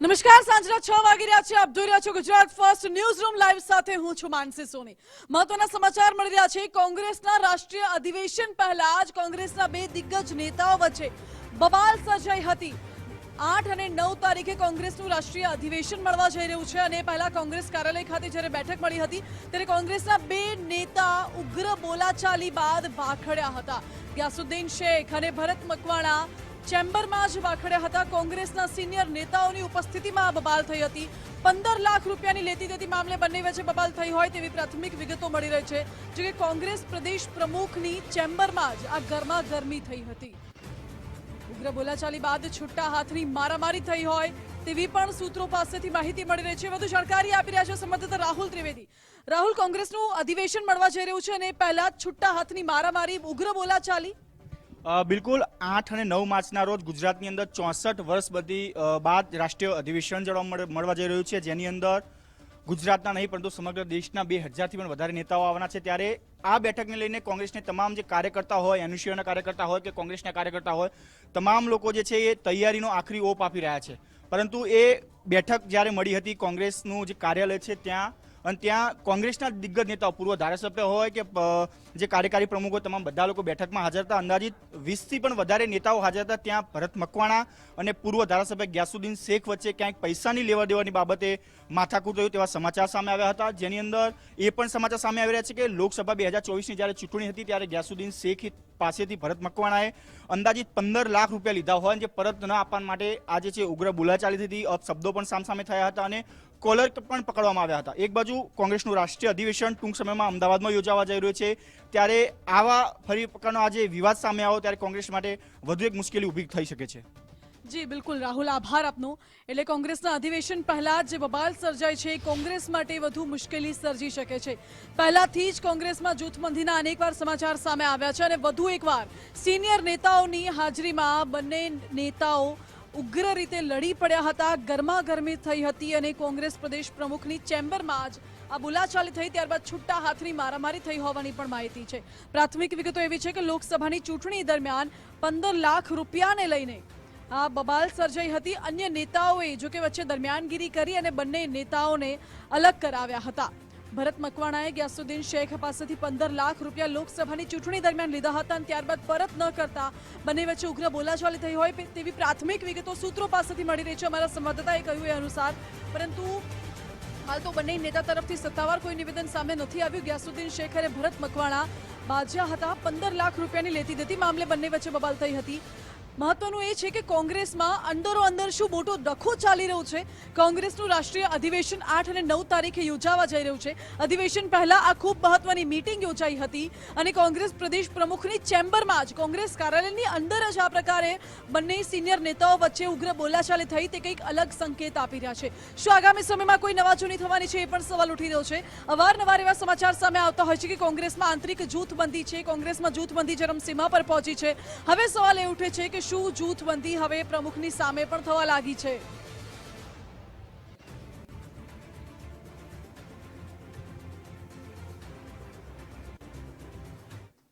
નમસ્કાર, સાંજના 6 વાગી રહ્યા છે. આપ જોઈ રહ્યા છો Gujarat first news room live સાથે હું છું માનસી સોની. મહત્વના સમાચાર મળી રહ્યા છે. કોંગ્રેસના રાષ્ટ્રીય અધિવેશન પહેલા જ કોંગ્રેસના બે દિગ્ગજ નેતાઓ વચ્ચે બવાલ સર્જાઈ હતી. 8 અને 9 તારીખે કોંગ્રેસનું રાષ્ટ્રીય અધિવેશન મળવા જઈ રહ્યું છે અને પહેલા કોંગ્રેસ કાર્યાલય ખાતે જ્યારે બેઠક મળી હતી ત્યારે કોંગ્રેસના બે નેતા ઉગ્ર બોલાચાલી બાદ વાખડ્યા હતા. ગ્યાસુદ્દીન શેખ અને ભરત મકવાણા ચેમ્બરમાં જ વાખડ્યા હતા. કોંગ્રેસના સિનિયર નેતાઓની ઉપસ્થિતિમાં આ બબાલ થઈ હતી. 15 લાખ રૂપિયાની લેતી દેતી મામલે બંને વચ્ચે બબાલ થઈ હોય તેવી પ્રાથમિક વિગતો મળી રહી છે. જો કે કોંગ્રેસ પ્રદેશ પ્રમુખની ચેમ્બરમાં જ આ ગરમાગરમી થઈ હતી. ઉગ્ર બોલાચાલી બાદ છૂટા હાથની મારામારી થઈ હોય તેવી પણ સૂત્રો પાસેથી માહિતી મળી રહી છે. વધુ જાણકારી આપી રહ્યા છે સંવાદદાતા રાહુલ ત્રિવેદી. રાહુલ, કોંગ્રેસનું અધિવેશન મળવા જઈ રહ્યું છે અને પહેલા છૂટા હાથની મારામારી, ઉગ્ર બોલાચાલી. બિલકુલ 8 અને 9 માર્ચના રોજ ગુજરાતની અંદર 64 વર્ષ બાદ રાષ્ટ્રીય અધિવેશન મળવા જઈ રહ્યું છે, જેની અંદર ગુજરાતના નહીં પરંતુ સમગ્ર દેશના 2000થી પણ વધારે નેતાઓ આવવાના છે. ત્યારે આ બેઠકને લઈને કોંગ્રેસને તમામ જે કાર્યકર્તા હોય, એનયુસીઓના કાર્યકર્તા હોય કે કોંગ્રેસના કાર્યકર્તા હોય, તમામ લોકો જે છે એ તૈયારીનો આખરી ઓપ આપી રહ્યા છે. પરંતુ એ બેઠક જ્યારે મળી હતી કોંગ્રેસનું જે કાર્યાલય છે ત્યાં કોંગ્રેસના દિગ્ગજ નેતાઓ, પૂર્વ ધારાસભ્ય હોય કે જે કાર્યકારી પ્રમુખ હોય, તમામ બધા લોકો બેઠકમાં હાજર હતા. અંદાજિત 20થી પણ વધારે નેતાઓ હાજર હતા. ત્યાં ભરત મકવાણા અને પૂર્વ ધારાસભ્ય ગ્યાસુદ્દીન શેખ વચ્ચે ક્યાંક પૈસાની લેવા દેવાની બાબતે માથાકૂટ થયું તેવા સમાચાર સામે આવ્યા હતા. જેની અંદર એ પણ સમાચાર સામે આવી રહ્યા છે કે લોકસભા 2024ની જ્યારે ચૂંટણી હતી ત્યારે ગ્યાસુદ્દીન શેખ પાસેથી ભરત મકવાણાએ અંદાજિત 15 લાખ રૂપિયા લીધા હોય, જે પરત ન આપવા માટે આજે છે ઉગ્ર બોલાચાલી થઈ, અપશબ્દો પણ સામસામે થયા હતા અને કોલર પણ પકડવામાં આવ્યા હતા. એક બાજુ કોંગ્રેસનું રાષ્ટ્રીય અધિવેશન ટૂંક સમયમાં અમદાવાદમાં યોજાવા જઈ રહ્યું છે, ત્યારે આવા ફરી પ્રકારનો આજે વિવાદ સામે આવ્યો ત્યારે કોંગ્રેસ માટે વધુ એક મુશ્કેલી ઊભી થઈ શકે છે. જી બિલકુલ રાહુલ, આભાર આપનો. એટલે કોંગ્રેસના અધિવેશન પહેલા જે બબાલ સર્જાય છે કોંગ્રેસ માટે વધુ મુશ્કેલી સર્જી શકે છે. પહેલાથી જ કોંગ્રેસમાં જૂથબંધીના અનેકવાર સમાચાર સામે આવ્યા છે અને વધુ એકવાર સિનિયર નેતાઓની હાજરીમાં બંને નેતાઓ ઉગ્ર રીતે લડી પડ્યા હતા. ગરમાગરમી થઈ હતી અને કોંગ્રેસ પ્રદેશ પ્રમુખની ચેમ્બરમાં જ આ બોલાચાલી થઈ. ત્યારબાદ છૂટા હાથની મારામારી થઈ હોવાની પણ માહિતી છે. પ્રાથમિક વિગતો એવી છે કે લોકસભાની ચૂંટણી દરમિયાન 15 લાખ રૂપિયાને લઈને આ બબાલ સર્જાઈ હતી. અન્ય નેતાઓએ જોકે વચ્ચે દરમિયાનગીરી કરી અને બંને નેતાઓને અલગ કરાવ્યા હતા. ભરત મકવાણાએ ગ્યાસુદ્દીન શેખ પાસેથી 15 લાખ રૂપિયા લોકસભાની ચૂંટણી દરમિયાન લીધા હતા અને ત્યારબાદ પરત ન કરતા બંને વચ્ચે ઉગ્ર બોલાચાલી થઈ હોય તેવી પ્રાથમિક વિગતો સૂત્રો પાસેથી મળી રહી છે, અમારા સંવાદદાતાએ કહ્યું એ અનુસાર. પરંતુ હાલ તો બંને નેતા તરફથી સત્તાવાર કોઈ નિવેદન સામે નથી આવ્યું. ગ્યાસુદ્દીન શેખ અને ભરત મકવાણા બાજ્યા હતા. 15 લાખ રૂપિયાની લેતી દેતી મામલે બંને વચ્ચે બબાલ થઈ હતી. મહત્વનું એ છે કે કોંગ્રેસમાં અંદરો અંદર શું મોટો ડખો ચાલી રહ્યો છે. કોંગ્રેસનું રાષ્ટ્રીય અધિવેશન 8 અને 9 તારીખે યોજાવા જઈ રહ્યું છે. અધિવેશન પહેલા આ ખૂબ મહત્વની મીટિંગ યોજાઈ હતી અને કોંગ્રેસ પ્રદેશ પ્રમુખની ચેમ્બરમાં જ કોંગ્રેસ કાર્યાલયની અંદર જ આ પ્રકારે બંને સિનિયર નેતાઓ વચ્ચે ઉગ્ર બોલાચાલી થઈ તે કંઈક અલગ સંકેત આપી રહ્યા છે. શું આગામી સમયમાં કોઈ નવાજૂની થવાની છે એ પણ સવાલ ઉઠી રહ્યો છે. અવારનવાર એવા સમાચાર સામે આવતા હોય છે કે કોંગ્રેસમાં આંતરિક જૂથબંધી છે, કોંગ્રેસમાં જૂથબંધી ચરમસીમા પર પહોંચી છે. હવે સવાલ એ ઉઠે છે કે શું જૂથબંધી હવે પ્રમુખની સામે પણ થવા લાગી છે?